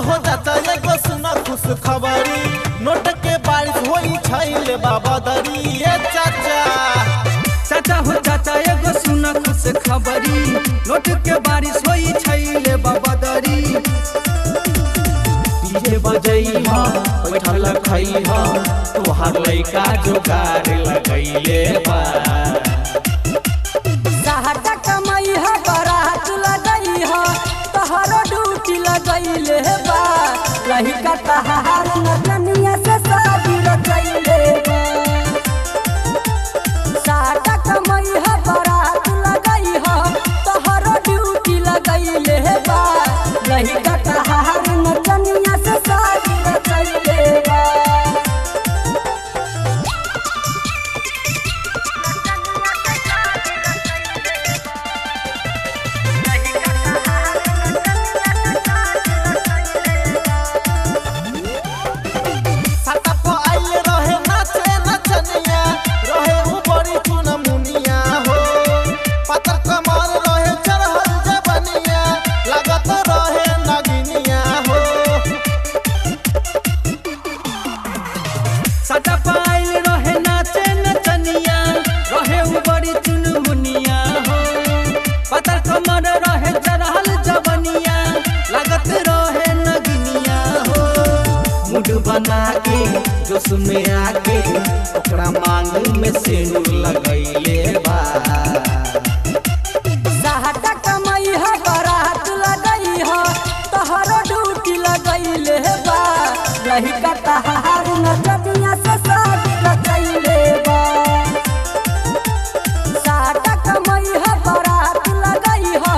हो जाता एगो सुना खुश खबरी, नोट के बारिश होई छैले बाबा दरी। चाचा हो चाचा एगो सुना खुश खबरी, नोट के बारिश होई छैले बाबा दरी। डीजे बजई हा बैठल खई हा, तोहार लइका जोगार लगैले बा। सहाटा कमाई हा बारात लगई हा, तोहरो ड्यूटी लगैले बा। लहिका तहार नचनिया से शादी रचैले बा। सहाटा कमाई हा बारात लगई हा, तोहरो ड्यूटी लगैले बा। लहिका तहार नचनिया से शादी रचैले बा। बना के जोश में आके ओकरा मांग में सिंदूर लगैले बा। सहाटा कमाई हा बारात लगई हा, तोहरो ड्यूटी लगैले बा। लहिका तहार नचनिया से शादी रचैले बा। सहाटा कमाई हा बारात लगई हा,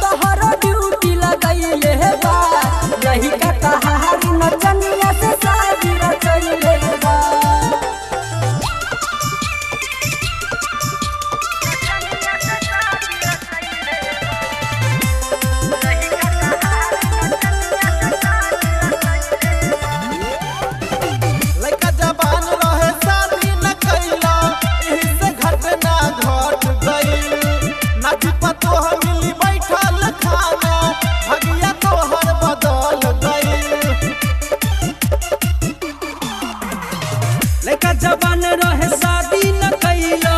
तोहरो ड्यूटी लगैले बा। लहिका तहार नचनिया से शादी रचैले बा। जवान रहे शादी न कैला,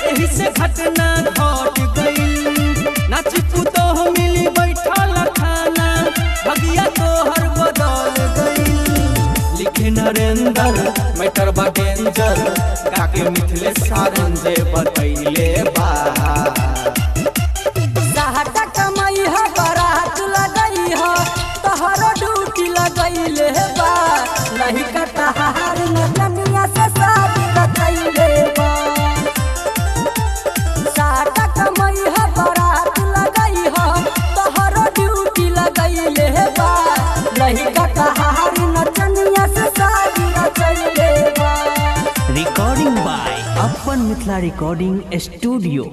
एही से घटना घट गई। नाची पुतोह मिली बैठल खाना, भगिया तोहर बदल गई। लिखे नरेंद्र मैटर बा डेंजर, काके मिथिले सारन जे बतैले बा। सहाटा कमाई हा बारात लगई हा, तोहरो ड्यूटी लगैले बा। लहिका तहार नचनिया से शादी रचैले बा। सहाटा कमाई हा बारात लगई हा, तोहरो ड्यूटी लगैले बा। लहिका तहार नचनिया से शादी रचैले बा। रिकॉर्डिंग बाय अपन मिथिला रिकॉर्डिंग स्टूडियो।